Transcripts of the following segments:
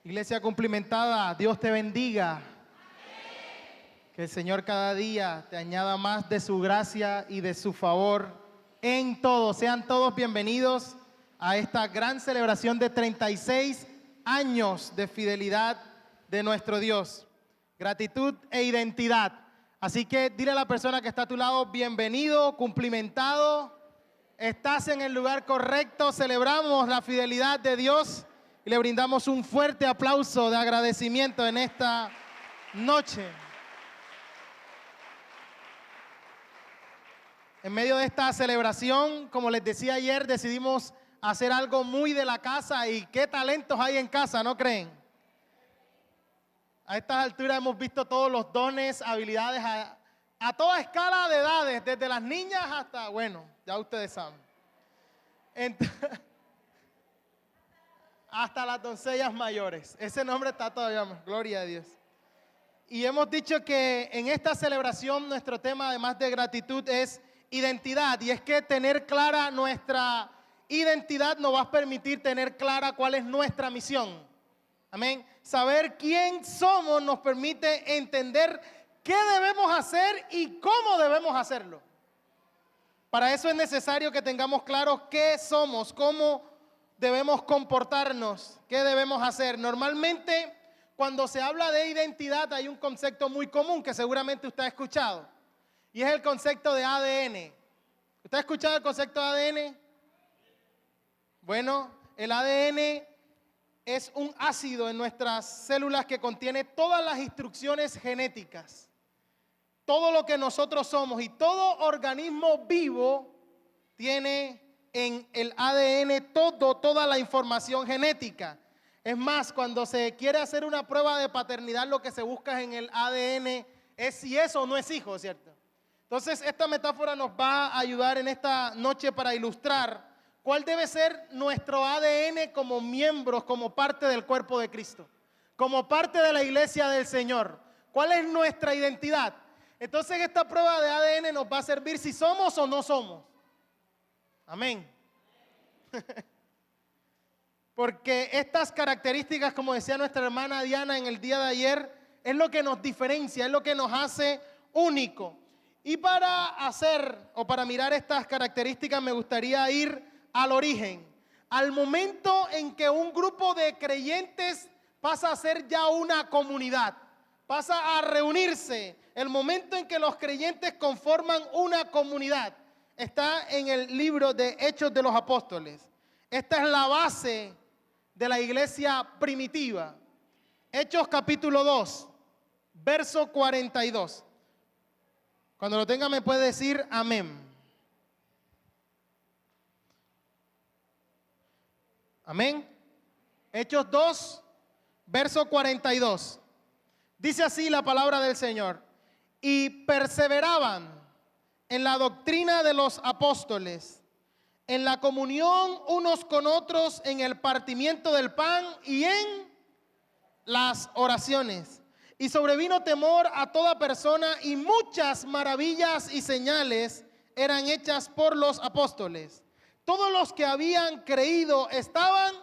Iglesia cumplimentada, Dios te bendiga. Que el Señor cada día te añada más de su gracia y de su favor en todo. Sean todos bienvenidos a esta gran celebración de 36 años de fidelidad de nuestro Dios. Gratitud e identidad. Así que dile a la persona que está a tu lado, bienvenido, cumplimentado. Estás en el lugar correcto. Celebramos la fidelidad de Dios y le brindamos un fuerte aplauso de agradecimiento en esta noche. En medio de esta celebración, como les decía ayer, decidimos hacer algo muy de la casa. Y qué talentos hay en casa, ¿no creen? A estas alturas hemos visto todos los dones, habilidades a toda escala de edades, desde las niñas hasta, bueno, ya ustedes saben. Hasta las doncellas mayores. Ese nombre está todavía más, gloria a Dios. Y hemos dicho que en esta celebración nuestro tema, además de gratitud, es identidad. Y es que tener clara nuestra identidad nos va a permitir tener clara cuál es nuestra misión. Amén. Saber quién somos nos permite entender qué debemos hacer y cómo debemos hacerlo. Para eso es necesario que tengamos claro qué somos, cómo debemos comportarnos, qué debemos hacer. Normalmente, cuando se habla de identidad, hay un concepto muy común que seguramente usted ha escuchado. Y es el concepto de ADN. ¿Usted ha escuchado el concepto de ADN? Bueno, el ADN es un ácido en nuestras células que contiene todas las instrucciones genéticas. Todo lo que nosotros somos y todo organismo vivo tiene en el ADN toda la información genética. Es más, cuando se quiere hacer una prueba de paternidad, lo que se busca en el ADN es si es o no es hijo, ¿cierto? Entonces, esta metáfora nos va a ayudar en esta noche para ilustrar cuál debe ser nuestro ADN como miembros, como parte del cuerpo de Cristo, como parte de la iglesia del Señor. ¿Cuál es nuestra identidad? Entonces, esta prueba de ADN nos va a servir si somos o no somos. Amén. Porque estas características, como decía nuestra hermana Diana en el día de ayer, es lo que nos diferencia, es lo que nos hace único. Y para mirar estas características me gustaría ir al origen, al momento en que un grupo de creyentes pasa a ser ya una comunidad, pasa a reunirse, el momento en que los creyentes conforman una comunidad. Está en el libro de Hechos de los Apóstoles. Esta es la base de la iglesia primitiva. Hechos capítulo 2, verso 42. Cuando lo tenga me puede decir amén. Amén. Hechos 2, verso 42. Dice así la palabra del Señor. Y perseveraban en la doctrina de los apóstoles, en la comunión unos con otros, en el partimiento del pan y en las oraciones. Y sobrevino temor a toda persona, y muchas maravillas y señales eran hechas por los apóstoles. Todos los que habían creído estaban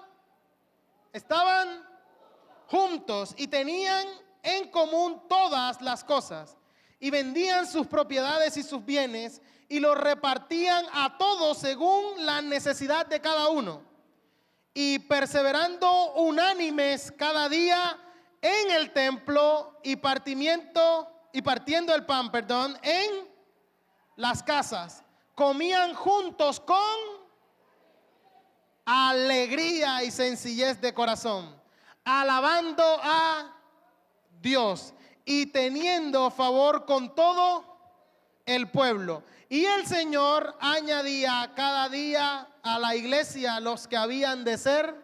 juntos y tenían en común todas las cosas. Y vendían sus propiedades y sus bienes y los repartían a todos según la necesidad de cada uno. Y perseverando unánimes cada día en el templo y partiendo el pan, en las casas, comían juntos con alegría y sencillez de corazón, alabando a Dios y teniendo favor con todo el pueblo. Y el Señor añadía cada día a la iglesia los que habían de ser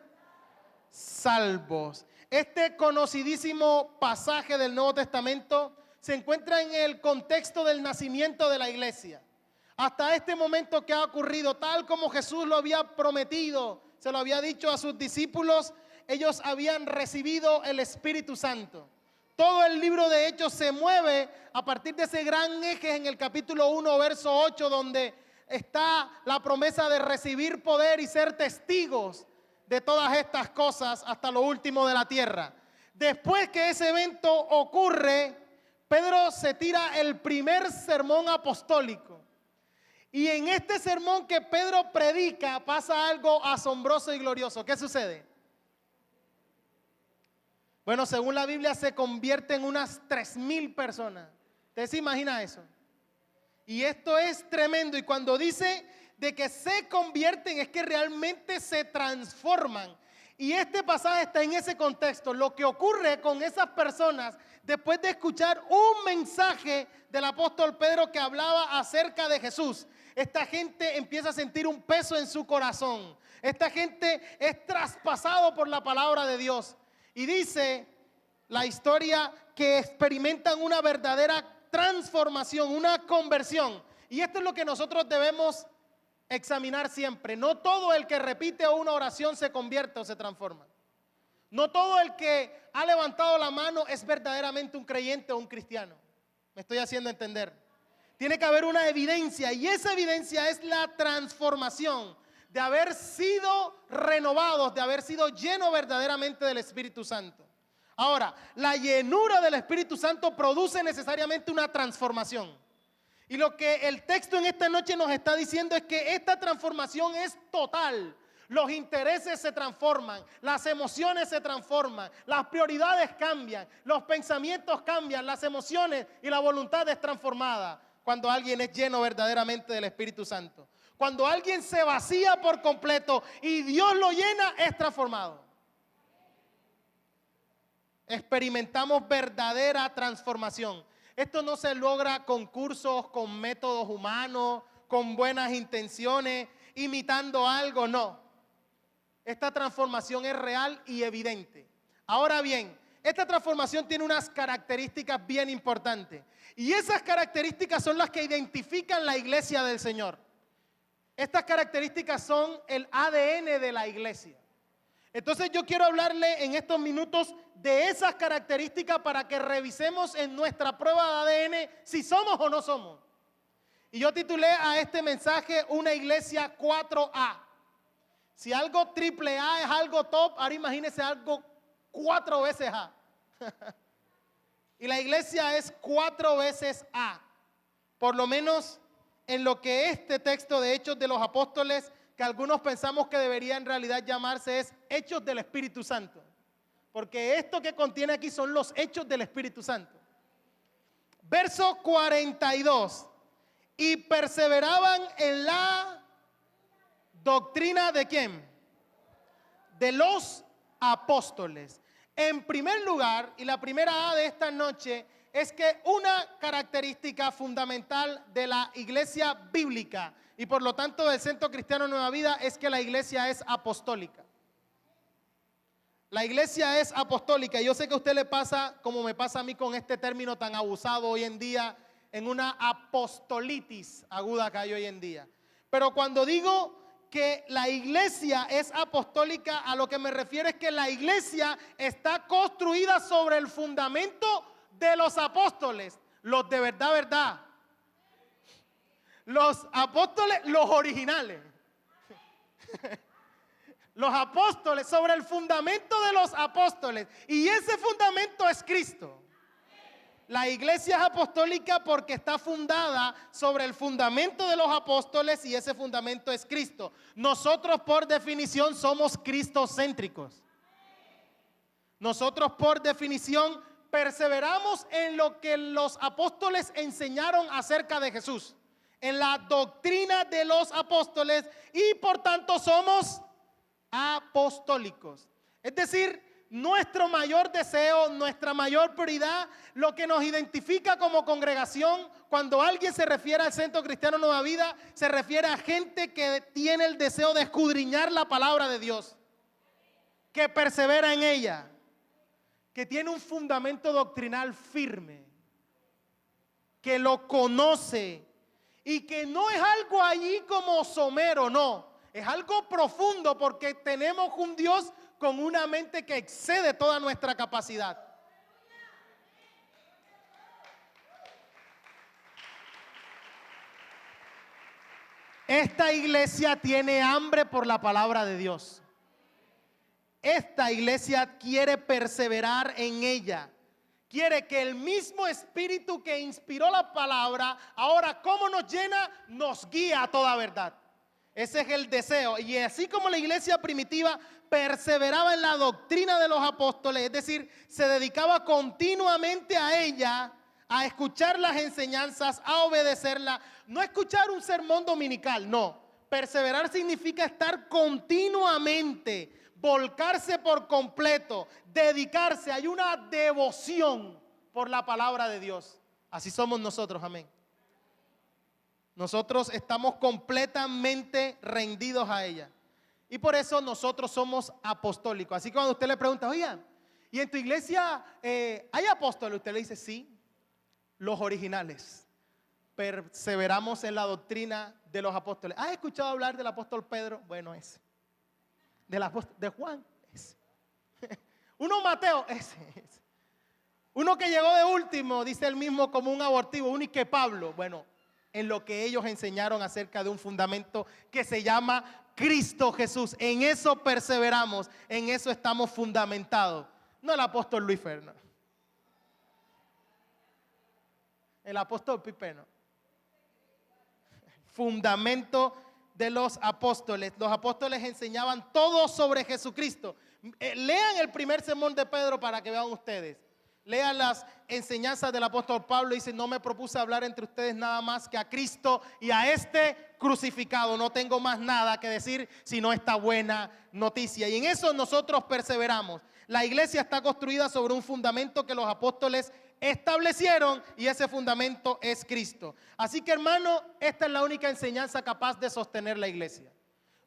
salvos. Este conocidísimo pasaje del Nuevo Testamento se encuentra en el contexto del nacimiento de la iglesia. Hasta este momento que ha ocurrido, tal como Jesús lo había prometido, se lo había dicho a sus discípulos, ellos habían recibido el Espíritu Santo. Todo el libro de Hechos se mueve a partir de ese gran eje en el capítulo 1, verso 8, donde está la promesa de recibir poder y ser testigos de todas estas cosas hasta lo último de la tierra. Después que ese evento ocurre, Pedro se tira el primer sermón apostólico. Y en este sermón que Pedro predica pasa algo asombroso y glorioso. ¿Qué sucede? Bueno, según la Biblia se convierte en unas 3,000 personas. ¿Usted se imagina eso? Y esto es tremendo. Y cuando dice de que se convierten es que realmente se transforman. Y este pasaje está en ese contexto. Lo que ocurre con esas personas después de escuchar un mensaje del apóstol Pedro que hablaba acerca de Jesús. Esta gente empieza a sentir un peso en su corazón. Esta gente es traspasado por la palabra de Dios. Y dice la historia que experimentan una verdadera transformación, una conversión. Y esto es lo que nosotros debemos examinar siempre. No todo el que repite una oración se convierte o se transforma. No todo el que ha levantado la mano es verdaderamente un creyente o un cristiano. Me estoy haciendo entender. Tiene que haber una evidencia y esa evidencia es la transformación de haber sido renovados, de haber sido llenos verdaderamente del Espíritu Santo. Ahora, la llenura del Espíritu Santo produce necesariamente una transformación. Y lo que el texto en esta noche nos está diciendo es que esta transformación es total. Los intereses se transforman, las emociones se transforman, las prioridades cambian, los pensamientos cambian, las emociones y la voluntad es transformada cuando alguien es lleno verdaderamente del Espíritu Santo. Cuando alguien se vacía por completo y Dios lo llena, es transformado. Experimentamos verdadera transformación. Esto no se logra con cursos, con métodos humanos, con buenas intenciones, imitando algo, no. Esta transformación es real y evidente. Ahora bien, esta transformación tiene unas características bien importantes. Y esas características son las que identifican la iglesia del Señor. Estas características son el ADN de la iglesia. Entonces yo quiero hablarle en estos minutos de esas características para que revisemos en nuestra prueba de ADN si somos o no somos. Y yo titulé a este mensaje una iglesia 4A. Si algo triple A es algo top, ahora imagínese algo 4 veces A. Y la iglesia es 4 veces A. Por lo menos en lo que este texto de Hechos de los Apóstoles, que algunos pensamos que debería en realidad llamarse es Hechos del Espíritu Santo. Porque esto que contiene aquí son los hechos del Espíritu Santo. Verso 42. Y perseveraban en la doctrina de ¿quién? De los apóstoles. En primer lugar, y la primera A de esta noche, es que una característica fundamental de la iglesia bíblica y por lo tanto del Centro Cristiano Nueva Vida es que la iglesia es apostólica. La iglesia es apostólica. Yo sé que a usted le pasa como me pasa a mí con este término tan abusado hoy en día, en una apostolitis aguda que hay hoy en día. Pero cuando digo que la iglesia es apostólica, a lo que me refiero es que la iglesia está construida sobre el fundamento de los apóstoles, los de verdad, verdad. Los apóstoles, los originales. Los apóstoles, sobre el fundamento de los apóstoles. Y ese fundamento es Cristo. La iglesia es apostólica porque está fundada sobre el fundamento de los apóstoles y ese fundamento es Cristo. Nosotros por definición somos cristocéntricos. Nosotros por definición perseveramos en lo que los apóstoles enseñaron acerca de Jesús, en la doctrina de los apóstoles y por tanto somos apostólicos. Es decir, nuestro mayor deseo, nuestra mayor prioridad, lo que nos identifica como congregación, cuando alguien se refiere al Centro Cristiano Nueva Vida, se refiere a gente que tiene el deseo de escudriñar la palabra de Dios, que persevera en ella, que tiene un fundamento doctrinal firme, que lo conoce y que no es algo allí como somero, no, es algo profundo porque tenemos un Dios con una mente que excede toda nuestra capacidad. Esta iglesia tiene hambre por la palabra de Dios. esta iglesia quiere perseverar en ella. Quiere que el mismo espíritu que inspiró la palabra, ahora como nos llena, nos guía a toda verdad. Ese es el deseo. Y así como la iglesia primitiva perseveraba en la doctrina de los apóstoles, es decir, se dedicaba continuamente a ella, a escuchar las enseñanzas, a obedecerla, no escuchar un sermón dominical, no. Perseverar significa estar continuamente, volcarse por completo, dedicarse. Hay una devoción por la palabra de Dios. Así somos nosotros, amén. Nosotros estamos completamente rendidos a ella. Y por eso nosotros somos apostólicos. Así que cuando usted le pregunta, oigan, ¿y en tu iglesia hay apóstoles? Usted le dice, sí, los originales. Perseveramos en la doctrina de los apóstoles. ¿Has escuchado hablar del apóstol Pedro? Bueno, ese. De Juan, ese. Uno Mateo, ese. Uno que llegó de último, dice él mismo, como un abortivo. Uno y que Pablo, bueno, en lo que ellos enseñaron acerca de un fundamento que se llama Cristo Jesús. En eso perseveramos, en eso estamos fundamentados. No el apóstol Luis Fernando, el apóstol Pipe, no. Fundamento de los apóstoles. Los apóstoles enseñaban todo sobre Jesucristo. Lean el primer sermón de Pedro para que vean ustedes. Lean las enseñanzas del apóstol Pablo. Dice, no me propuse hablar entre ustedes nada más que a Cristo y a este crucificado. No tengo más nada que decir sino esta buena noticia. Y en eso nosotros perseveramos. La iglesia está construida sobre un fundamento que los apóstoles establecieron y ese fundamento es Cristo. Así que, hermano, esta es la única enseñanza capaz de sostener la iglesia.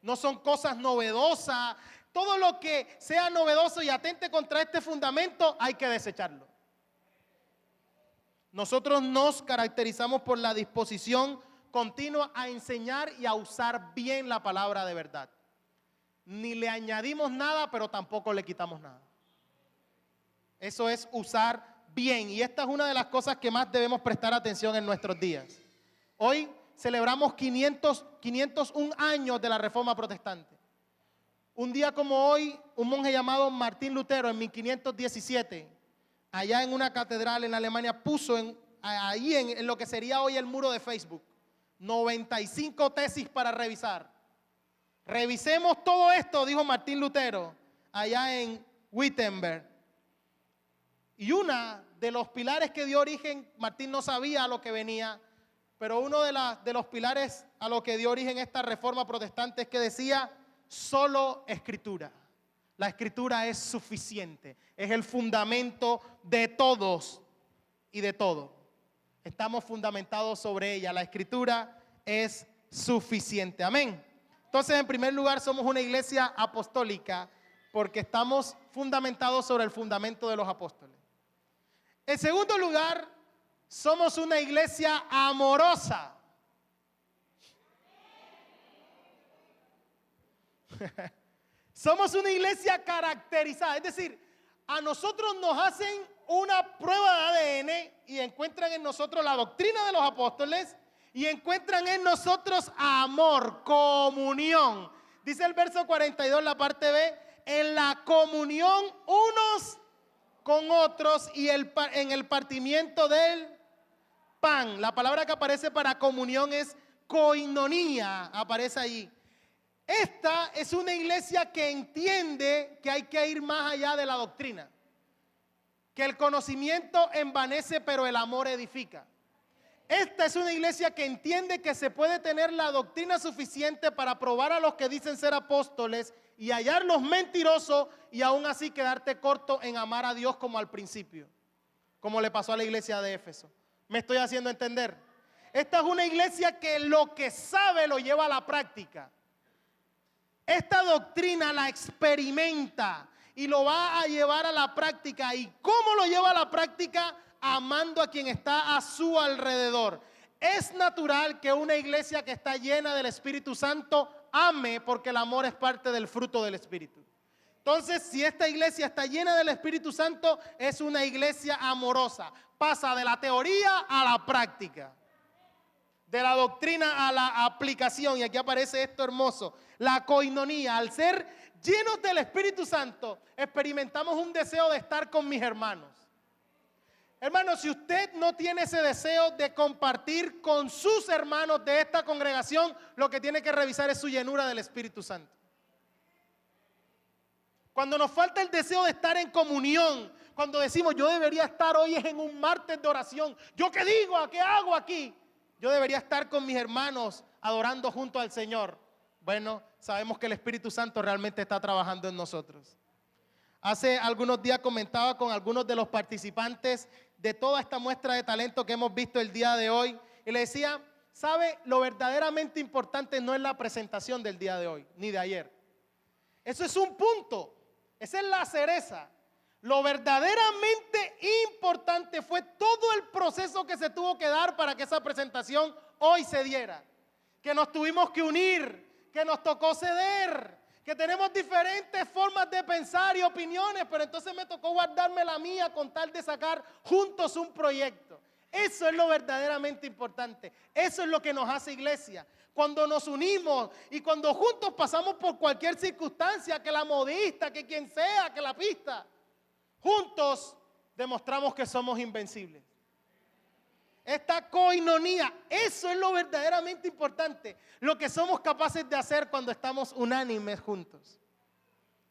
No son cosas novedosas. Todo lo que sea novedoso y atente contra este fundamento hay que desecharlo. Nosotros nos caracterizamos por la disposición continua a enseñar y a usar bien la palabra de verdad. Ni le añadimos nada, pero tampoco le quitamos nada. Eso es usar bien, y esta es una de las cosas que más debemos prestar atención en nuestros días. Hoy celebramos 501 años de la Reforma Protestante. Un día como hoy, un monje llamado Martín Lutero en 1517, allá en una catedral en Alemania, puso ahí en lo que sería hoy el muro de Facebook, 95 tesis para revisar. Revisemos todo esto, dijo Martín Lutero, allá en Wittenberg. Y una de los pilares que dio origen, Martín no sabía a lo que venía, pero uno de los pilares a lo que dio origen esta reforma protestante es que decía, solo escritura. La escritura es suficiente, es el fundamento de todos y de todo. Estamos fundamentados sobre ella, la escritura es suficiente, amén. Entonces, en primer lugar, somos una iglesia apostólica porque estamos fundamentados sobre el fundamento de los apóstoles. En segundo lugar, somos una iglesia amorosa. Somos una iglesia caracterizada, es decir, a nosotros nos hacen una prueba de ADN y encuentran en nosotros la doctrina de los apóstoles y encuentran en nosotros amor, comunión. Dice el verso 42, la parte B, en la comunión unos con otros y en el partimiento del pan. La palabra que aparece para comunión es koinonía, aparece allí. Esta es una iglesia que entiende que hay que ir más allá de la doctrina, que el conocimiento envanece pero el amor edifica. Esta es una iglesia que entiende que se puede tener la doctrina suficiente para probar a los que dicen ser apóstoles y hallarlos mentirosos y aún así quedarte corto en amar a Dios como al principio, como le pasó a la iglesia de Éfeso. ¿Me estoy haciendo entender? Esta es una iglesia que lo que sabe lo lleva a la práctica. Esta doctrina la experimenta y lo va a llevar a la práctica. ¿Y cómo lo lleva a la práctica? Amando a quien está a su alrededor. Es natural que una iglesia que está llena del Espíritu Santo ame, porque el amor es parte del fruto del Espíritu. Entonces, si esta iglesia está llena del Espíritu Santo, es una iglesia amorosa. Pasa de la teoría a la práctica, de la doctrina a la aplicación. Y aquí aparece esto hermoso, la koinonía. Al ser llenos del Espíritu Santo, experimentamos un deseo de estar con mis hermanos. Hermanos, si usted no tiene ese deseo de compartir con sus hermanos de esta congregación, lo que tiene que revisar es su llenura del Espíritu Santo. Cuando nos falta el deseo de estar en comunión, cuando decimos yo debería estar hoy en un martes de oración, ¿yo qué digo? ¿Qué hago aquí? Yo debería estar con mis hermanos adorando junto al Señor. Bueno, sabemos que el Espíritu Santo realmente está trabajando en nosotros. Hace algunos días comentaba con algunos de los participantes de toda esta muestra de talento que hemos visto el día de hoy y le decía, ¿sabe? Lo verdaderamente importante no es la presentación del día de hoy, ni de ayer. Eso es un punto, esa es la cereza. Lo verdaderamente importante fue todo el proceso que se tuvo que dar para que esa presentación hoy se diera. Que nos tuvimos que unir, que nos tocó ceder, que tenemos diferentes formas de pensar y opiniones, pero entonces me tocó guardarme la mía con tal de sacar juntos un proyecto. Eso es lo verdaderamente importante. Eso es lo que nos hace iglesia. Cuando nos unimos y cuando juntos pasamos por cualquier circunstancia, que la modista, que quien sea, que la pista, juntos demostramos que somos invencibles. Esta coinonía, eso es lo verdaderamente importante, lo que somos capaces de hacer cuando estamos unánimes juntos.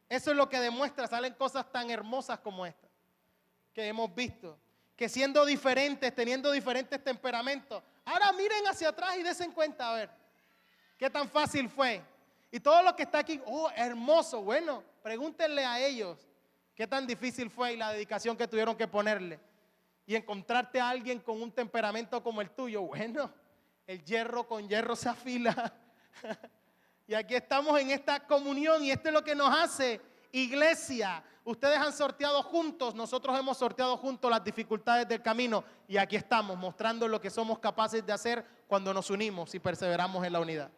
Eso es lo que demuestra, salen cosas tan hermosas como esta, que hemos visto, que siendo diferentes, teniendo diferentes temperamentos, ahora miren hacia atrás y desen cuenta, a ver, qué tan fácil fue. Y todo lo que está aquí, oh, hermoso, bueno, pregúntenle a ellos, qué tan difícil fue y la dedicación que tuvieron que ponerle. Y encontrarte a alguien con un temperamento como el tuyo, bueno, el hierro con hierro se afila. Y aquí estamos en esta comunión y esto es lo que nos hace iglesia. Ustedes han sorteado juntos, nosotros hemos sorteado juntos las dificultades del camino y aquí estamos mostrando lo que somos capaces de hacer cuando nos unimos y perseveramos en la unidad.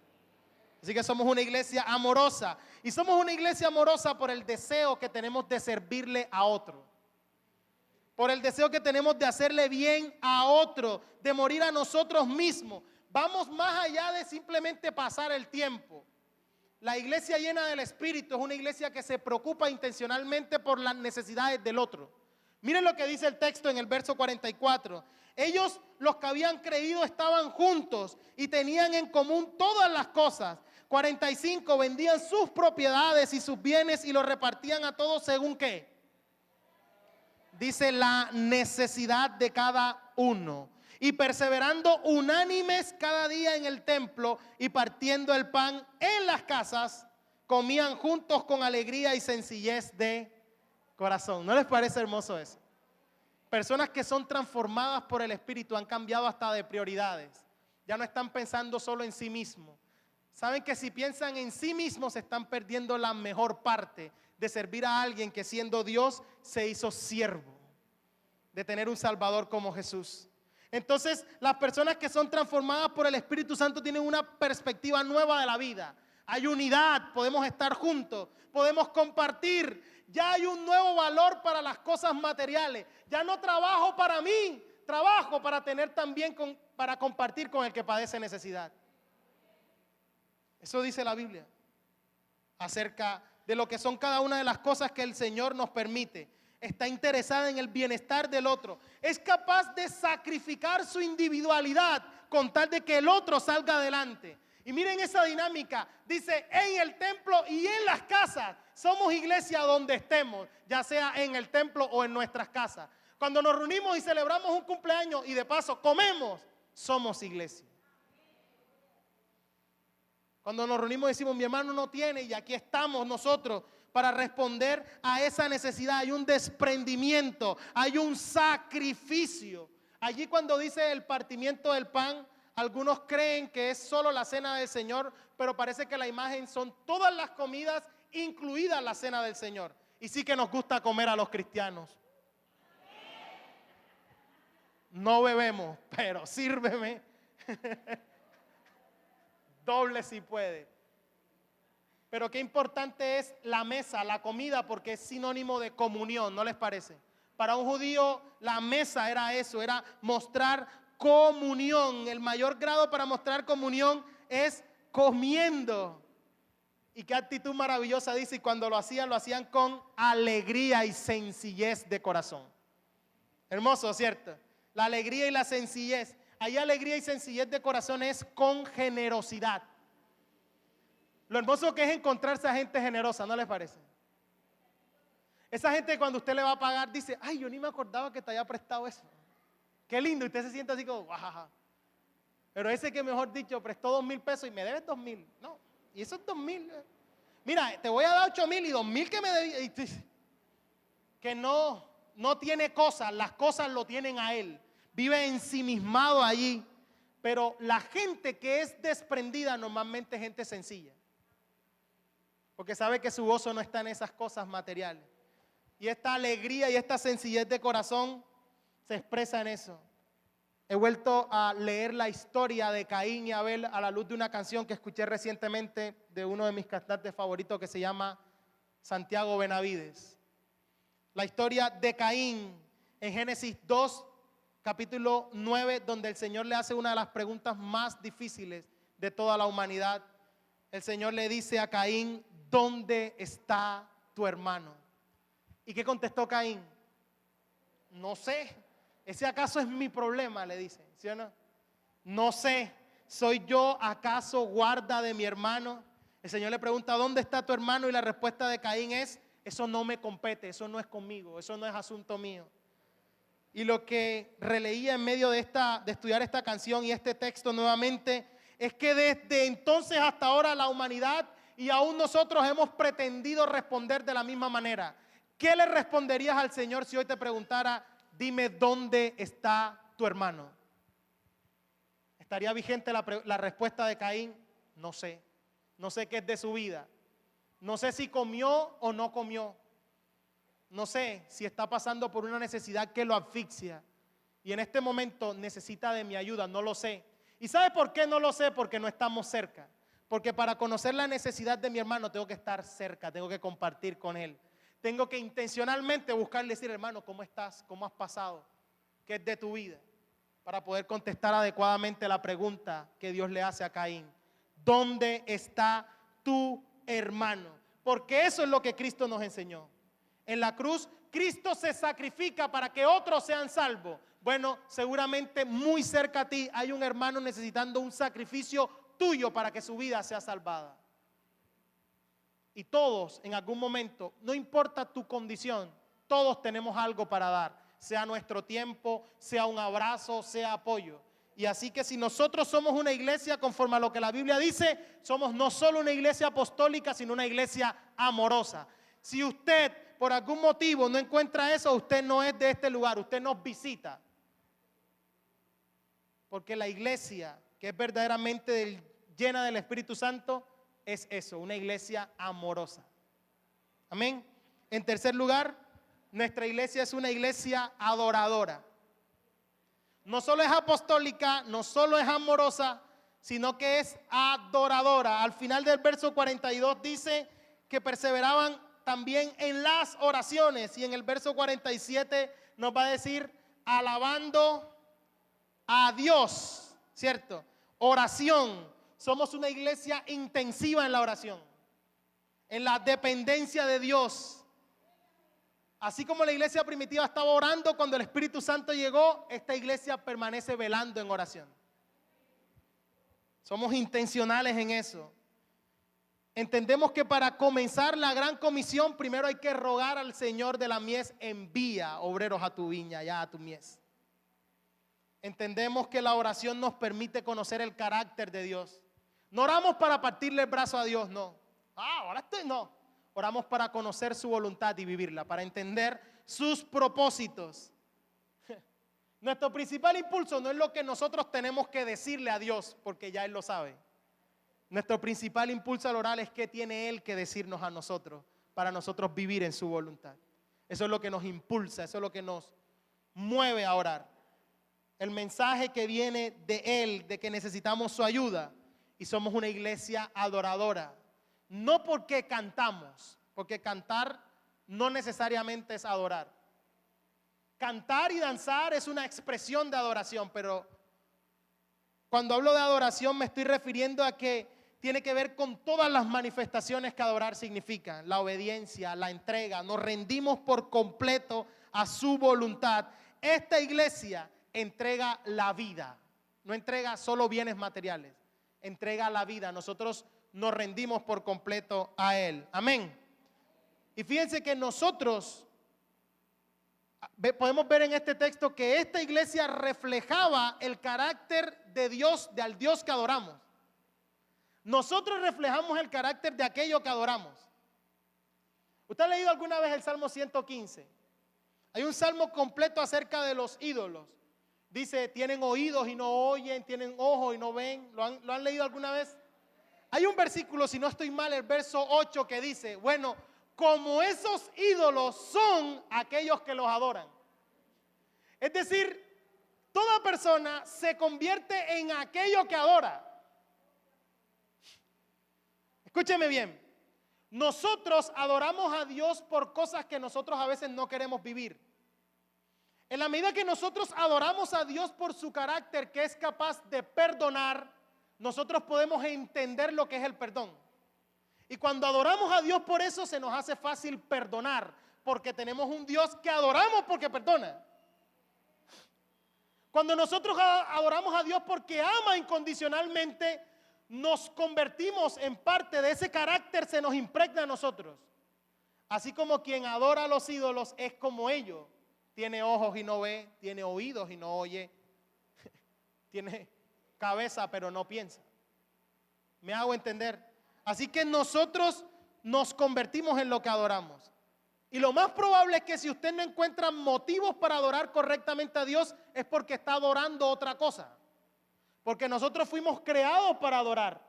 Así que somos una iglesia amorosa y somos una iglesia amorosa por el deseo que tenemos de servirle a otro. Por el deseo que tenemos de hacerle bien a otro, de morir a nosotros mismos. Vamos más allá de simplemente pasar el tiempo. La iglesia llena del Espíritu es una iglesia que se preocupa intencionalmente por las necesidades del otro. Miren lo que dice el texto en el verso 44. Ellos, los que habían creído, estaban juntos y tenían en común todas las cosas. 45, vendían sus propiedades y sus bienes y los repartían a todos según ¿qué? Dice la necesidad de cada uno. Y perseverando unánimes cada día en el templo y partiendo el pan en las casas, comían juntos con alegría y sencillez de corazón. ¿No les parece hermoso eso? Personas que son transformadas por el Espíritu han cambiado hasta de prioridades. Ya no están pensando solo en sí mismos. Saben que si piensan en sí mismos se están perdiendo la mejor parte de servir a alguien que siendo Dios se hizo siervo, de tener un Salvador como Jesús. Entonces, las personas que son transformadas por el Espíritu Santo tienen una perspectiva nueva de la vida. Hay unidad, podemos estar juntos, podemos compartir. Ya hay un nuevo valor para las cosas materiales. Ya no trabajo para mí, trabajo para tener también para compartir con el que padece necesidad. Eso dice la Biblia acerca de lo que son cada una de las cosas que el Señor nos permite. Está interesada en el bienestar del otro. Es capaz de sacrificar su individualidad con tal de que el otro salga adelante. Y miren esa dinámica. Dice, en el templo y en las casas. Somos iglesia donde estemos, ya sea en el templo o en nuestras casas. Cuando nos reunimos y celebramos un cumpleaños y de paso comemos, somos iglesia. Cuando nos reunimos y decimos, mi hermano no tiene y aquí estamos nosotros para responder a esa necesidad. Hay un desprendimiento, hay un sacrificio. Allí cuando dice el partimiento del pan, algunos creen que es solo la cena del Señor, pero parece que la imagen son todas las comidas, incluida la cena del Señor. Y sí que nos gusta comer a los cristianos. No bebemos, pero sírveme. Doble si puede. Pero qué importante es la mesa, la comida, porque es sinónimo de comunión, ¿no les parece? Para un judío la mesa era eso, era mostrar comunión. El mayor grado para mostrar comunión es comiendo. Y qué actitud maravillosa dice, y cuando lo hacían con alegría y sencillez de corazón. Hermoso, ¿cierto? La alegría y la sencillez. Ahí alegría y sencillez de corazón es con generosidad. Lo hermoso que es encontrarse a gente generosa, ¿no les parece? Esa gente cuando usted le va a pagar dice, ay, yo ni me acordaba que te había prestado eso. Qué lindo, y usted se siente así como, guajaja. Pero ese que mejor dicho prestó 2,000 pesos y me debes 2,000. No, y esos 2,000. Mira, te voy a dar 8,000 y 2,000 que me debí. Que no tiene cosas, las cosas lo tienen a él. Vive ensimismado allí. Pero la gente que es desprendida normalmente es gente sencilla. Porque sabe que su gozo no está en esas cosas materiales. Y esta alegría y esta sencillez de corazón se expresa en eso. He vuelto a leer la historia de Caín y Abel a la luz de una canción que escuché recientemente de uno de mis cantantes favoritos que se llama Santiago Benavides. La historia de Caín en Génesis 2, capítulo 9, donde el Señor le hace una de las preguntas más difíciles de toda la humanidad. El Señor le dice a Caín, ¿dónde está tu hermano? ¿Y qué contestó Caín? No sé. ¿Ese acaso es mi problema? Le dice, ¿sí o no? No sé. ¿Soy yo acaso guarda de mi hermano? El Señor le pregunta, ¿dónde está tu hermano? Y la respuesta de Caín es, eso no me compete, eso no es conmigo, eso no es asunto mío. Y lo que releía en medio de estudiar esta canción y este texto nuevamente, es que desde entonces hasta ahora la humanidad y aún nosotros hemos pretendido responder de la misma manera. ¿Qué le responderías al Señor si hoy te preguntara, dime dónde está tu hermano? ¿Estaría vigente la respuesta de Caín? No sé. No sé qué es de su vida. No sé si comió o no comió. No sé si está pasando por una necesidad que lo asfixia. Y en este momento necesita de mi ayuda. No lo sé. ¿Y sabe por qué no lo sé? Porque no estamos cerca. Porque para conocer la necesidad de mi hermano tengo que estar cerca, tengo que compartir con él. Tengo que intencionalmente buscarle y decir, hermano, ¿cómo estás? ¿Cómo has pasado? ¿Qué es de tu vida? Para poder contestar adecuadamente la pregunta que Dios le hace a Caín. ¿Dónde está tu hermano? Porque eso es lo que Cristo nos enseñó. En la cruz, Cristo se sacrifica para que otros sean salvos. Bueno, seguramente muy cerca a ti hay un hermano necesitando un sacrificio tuyo para que su vida sea salvada. Y todos en algún momento, no importa tu condición, todos tenemos algo para dar, sea nuestro tiempo, sea un abrazo, sea apoyo. Y así que si nosotros somos una iglesia conforme a lo que la Biblia dice, somos no solo una iglesia apostólica, sino una iglesia amorosa. Si usted por algún motivo no encuentra eso, usted no es de este lugar, usted nos visita. Porque la iglesia que es verdaderamente llena del Espíritu Santo, es eso, una iglesia amorosa. Amén. En tercer lugar, nuestra iglesia es una iglesia adoradora. No solo es apostólica, no solo es amorosa, sino que es adoradora. Al final del verso 42 dice que perseveraban también en las oraciones. Y en el verso 47 nos va a decir alabando a Dios, ¿cierto? Oración. Somos una iglesia intensiva en la oración, en la dependencia de Dios. Así como la iglesia primitiva estaba orando cuando el Espíritu Santo llegó, esta iglesia permanece velando en oración. Somos intencionales en eso. Entendemos que para comenzar la gran comisión, primero hay que rogar al Señor de la mies, envía obreros a tu viña, ya a tu mies. Entendemos que la oración nos permite conocer el carácter de Dios. No oramos para partirle el brazo a Dios, no. No. Oramos para conocer su voluntad y vivirla, para entender sus propósitos. Nuestro principal impulso no es lo que nosotros tenemos que decirle a Dios, porque ya Él lo sabe. Nuestro principal impulso al orar es qué tiene Él que decirnos a nosotros, para nosotros vivir en su voluntad. Eso es lo que nos impulsa, eso es lo que nos mueve a orar. El mensaje que viene de Él, de que necesitamos su ayuda, y somos una iglesia adoradora. No porque cantamos, porque cantar no necesariamente es adorar. Cantar y danzar es una expresión de adoración, pero cuando hablo de adoración me estoy refiriendo a que tiene que ver con todas las manifestaciones que adorar significa. La obediencia, la entrega, nos rendimos por completo a su voluntad. Esta iglesia entrega la vida, no entrega solo bienes materiales, entrega la vida. Nosotros nos rendimos por completo a Él. Amén. Y fíjense que nosotros podemos ver en este texto que esta iglesia reflejaba el carácter de Dios, al Dios que adoramos. Nosotros reflejamos el carácter de aquello que adoramos. ¿Usted ha leído alguna vez el Salmo 115? Hay un salmo completo acerca de los ídolos. Dice, tienen oídos y no oyen, tienen ojos y no ven. ¿Lo han leído alguna vez? Hay un versículo, si no estoy mal, el verso 8 que dice, bueno, como esos ídolos son aquellos que los adoran. Es decir, toda persona se convierte en aquello que adora. Escúcheme bien, nosotros adoramos a Dios por cosas que nosotros a veces no queremos vivir. En la medida que nosotros adoramos a Dios por su carácter, que es capaz de perdonar, nosotros podemos entender lo que es el perdón. Y cuando adoramos a Dios por eso, se nos hace fácil perdonar, porque tenemos un Dios que adoramos porque perdona. Cuando nosotros adoramos a Dios porque ama incondicionalmente, nos convertimos en parte de ese carácter, se nos impregna a nosotros. Así como quien adora a los ídolos es como ellos. Tiene ojos y no ve, tiene oídos y no oye, tiene cabeza pero no piensa. ¿Me hago entender? Así que nosotros nos convertimos en lo que adoramos. Y lo más probable es que si usted no encuentra motivos para adorar correctamente a Dios, es porque está adorando otra cosa. Porque nosotros fuimos creados para adorar.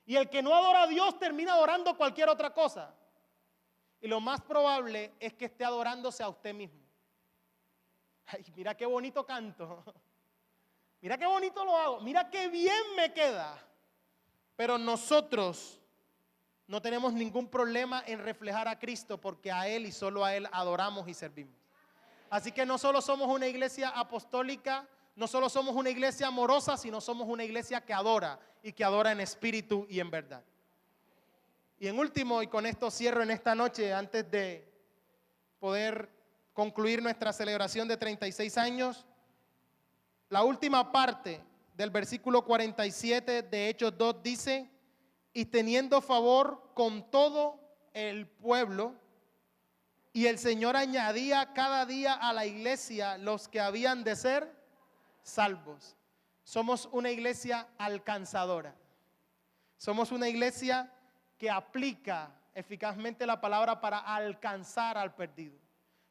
Y el que no adora a Dios termina adorando cualquier otra cosa. Y lo más probable es que esté adorándose a usted mismo. Ay, mira qué bonito canto. Mira qué bonito lo hago. Mira qué bien me queda. Pero nosotros no tenemos ningún problema en reflejar a Cristo porque a Él y solo a Él adoramos y servimos. Así que no solo somos una iglesia apostólica, no solo somos una iglesia amorosa, sino somos una iglesia que adora y que adora en espíritu y en verdad. Y en último, y con esto cierro en esta noche, antes de poder concluir nuestra celebración de 36 años, la última parte del versículo 47 de Hechos 2 dice, y teniendo favor con todo el pueblo, y el Señor añadía cada día a la iglesia los que habían de ser salvos. Somos una iglesia alcanzadora. Somos una iglesia que aplica eficazmente la palabra para alcanzar al perdido.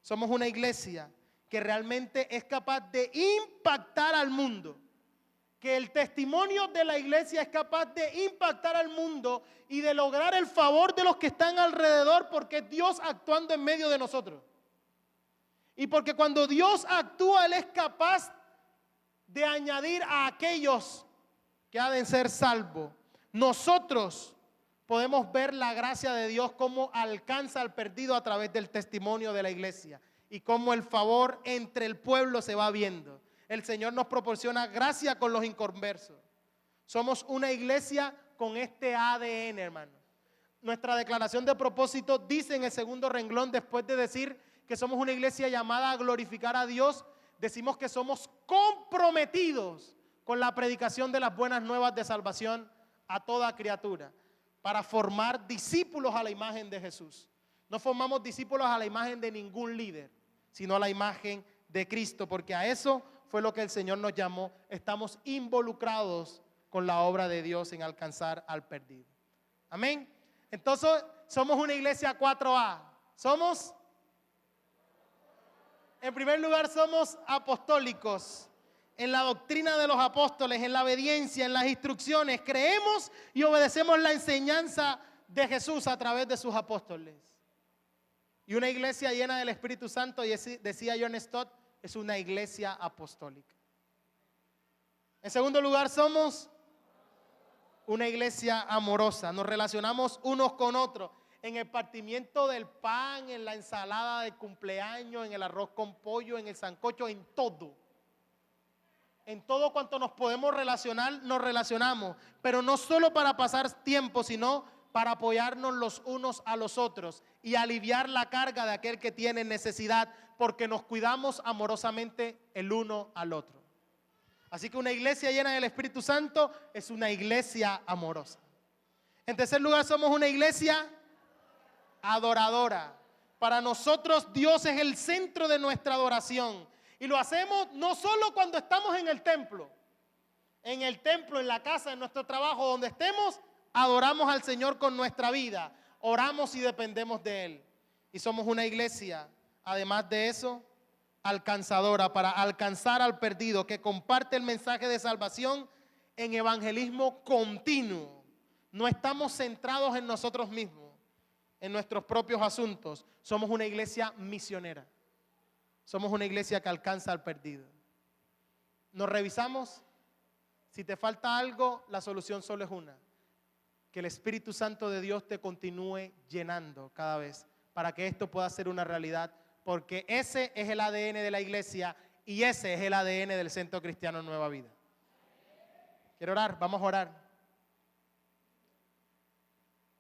Somos una iglesia que realmente es capaz de impactar al mundo. Que el testimonio de la iglesia es capaz de impactar al mundo y de lograr el favor de los que están alrededor porque es Dios actuando en medio de nosotros. Y porque cuando Dios actúa, Él es capaz de añadir a aquellos que han de ser salvos. Nosotros podemos ver la gracia de Dios cómo alcanza al perdido a través del testimonio de la iglesia y cómo el favor entre el pueblo se va viendo. El Señor nos proporciona gracia con los inconversos. Somos una iglesia con este ADN, hermano. Nuestra declaración de propósito dice en el segundo renglón, después de decir que somos una iglesia llamada a glorificar a Dios, decimos que somos comprometidos con la predicación de las buenas nuevas de salvación a toda criatura, para formar discípulos a la imagen de Jesús. No formamos discípulos a la imagen de ningún líder, sino a la imagen de Cristo, porque a eso fue lo que el Señor nos llamó. Estamos involucrados con la obra de Dios en alcanzar al perdido. Amén. Entonces, somos una iglesia 4A. Somos, en primer lugar, somos apostólicos. En la doctrina de los apóstoles, en la obediencia, en las instrucciones, creemos y obedecemos la enseñanza de Jesús a través de sus apóstoles. Y una iglesia llena del Espíritu Santo, y decía John Stott, es una iglesia apostólica. En segundo lugar, somos una iglesia amorosa. Nos relacionamos unos con otros en el partimiento del pan, en la ensalada de cumpleaños, en el arroz con pollo, en el sancocho, en todo. En todo cuanto nos podemos relacionar, nos relacionamos, pero no solo para pasar tiempo, sino para apoyarnos los unos a los otros y aliviar la carga de aquel que tiene necesidad, porque nos cuidamos amorosamente el uno al otro. Así que una iglesia llena del Espíritu Santo es una iglesia amorosa. En tercer lugar, somos una iglesia adoradora. Para nosotros Dios es el centro de nuestra adoración. Y lo hacemos no solo cuando estamos en el templo, en la casa, en nuestro trabajo, donde estemos, adoramos al Señor con nuestra vida, oramos y dependemos de Él. Y somos una iglesia, además de eso, alcanzadora, para alcanzar al perdido, que comparte el mensaje de salvación en evangelismo continuo. No estamos centrados en nosotros mismos, en nuestros propios asuntos. Somos una iglesia misionera. Somos una iglesia que alcanza al perdido. Nos revisamos. Si te falta algo, la solución solo es una: que el Espíritu Santo de Dios te continúe llenando cada vez para que esto pueda ser una realidad, porque ese es el ADN de la iglesia y ese es el ADN del Centro Cristiano Nueva Vida. ¿Quiero orar? Vamos a orar.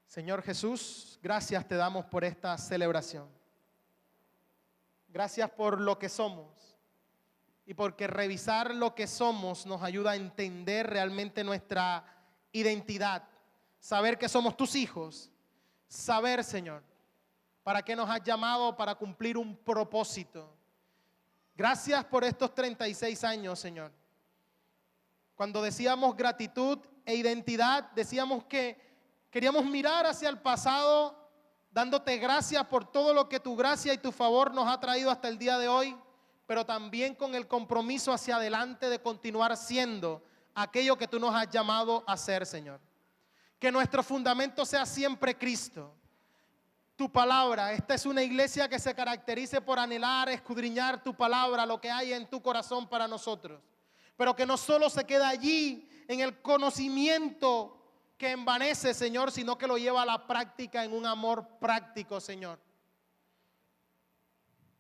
Señor Jesús, gracias te damos por esta celebración. Gracias por lo que somos y porque revisar lo que somos nos ayuda a entender realmente nuestra identidad. Saber que somos tus hijos. Saber, Señor, para qué nos has llamado, para cumplir un propósito. Gracias por estos 36 años, Señor. Cuando decíamos gratitud e identidad, decíamos que queríamos mirar hacia el pasado, dándote gracias por todo lo que tu gracia y tu favor nos ha traído hasta el día de hoy, pero también con el compromiso hacia adelante de continuar siendo aquello que tú nos has llamado a ser, Señor. Que nuestro fundamento sea siempre Cristo, tu palabra. Esta es una iglesia que se caracterice por anhelar, escudriñar tu palabra, lo que hay en tu corazón para nosotros. Pero que no solo se queda allí en el conocimiento que envanece, Señor, sino que lo lleva a la práctica en un amor práctico, Señor.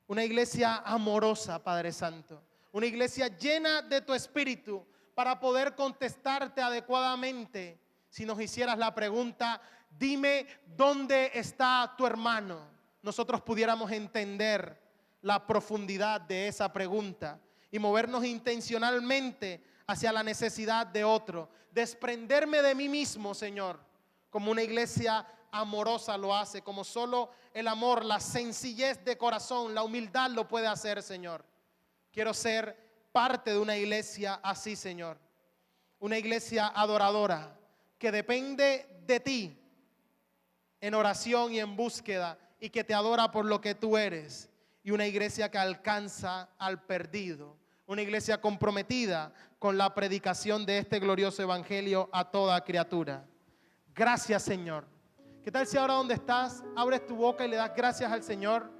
Una iglesia amorosa, Padre Santo. Una iglesia llena de tu Espíritu para poder contestarte adecuadamente. Si nos hicieras la pregunta, dime dónde está tu hermano, nosotros pudiéramos entender la profundidad de esa pregunta y movernos intencionalmente hacia la necesidad de otro. Desprenderme de mí mismo, Señor, como una iglesia amorosa lo hace, como solo el amor, la sencillez de corazón, la humildad lo puede hacer, Señor. Quiero ser parte de una iglesia así, Señor. Una iglesia adoradora que depende de ti en oración y en búsqueda y que te adora por lo que tú eres. Y una iglesia que alcanza al perdido. Una iglesia comprometida con la predicación de este glorioso evangelio a toda criatura. Gracias, Señor. ¿Qué tal si ahora donde estás abres tu boca y le das gracias al Señor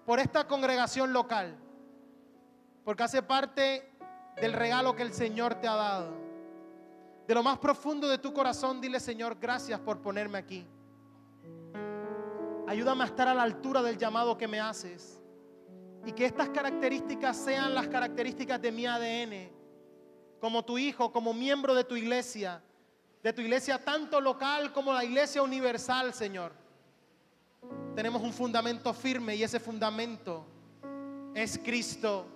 por esta congregación local? Porque hace parte del regalo que el Señor te ha dado. De lo más profundo de tu corazón, dile: Señor, gracias por ponerme aquí. Ayúdame a estar a la altura del llamado que me haces. Y que estas características sean las características de mi ADN. Como tu hijo, como miembro de tu iglesia tanto local como la iglesia universal, Señor. Tenemos un fundamento firme y ese fundamento es Cristo.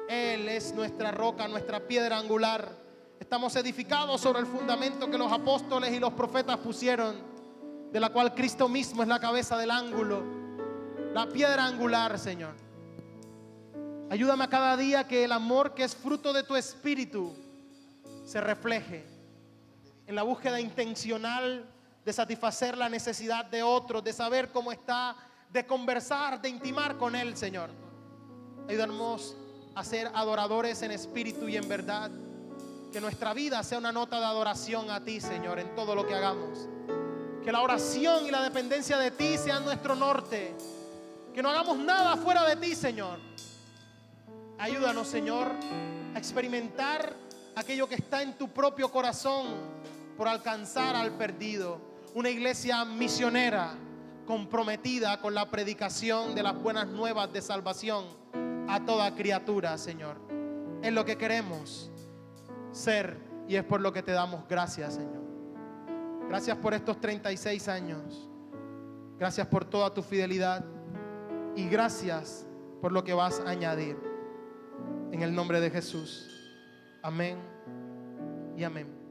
Él es nuestra roca, nuestra piedra angular. Estamos edificados sobre el fundamento que los apóstoles y los profetas pusieron, de la cual Cristo mismo es la cabeza del ángulo, la piedra angular, Señor. Ayúdame a cada día que el amor que es fruto de tu Espíritu se refleje en la búsqueda intencional de satisfacer la necesidad de otros, de saber cómo está, de conversar, de intimar con Él, Señor. Ayúdanos a ser adoradores en espíritu y en verdad. Que nuestra vida sea una nota de adoración a ti, Señor, en todo lo que hagamos. Que la oración y la dependencia de ti sean nuestro norte. Que no hagamos nada fuera de ti, Señor. Ayúdanos, Señor, a experimentar aquello que está en tu propio corazón por alcanzar al perdido. Una iglesia misionera comprometida con la predicación de las buenas nuevas de salvación a toda criatura, Señor. Es lo que queremos. ser, y es por lo que te damos gracias, Señor. Gracias por estos 36 años. Gracias por toda tu fidelidad y gracias por lo que vas a añadir. En el nombre de Jesús. Amén y amén.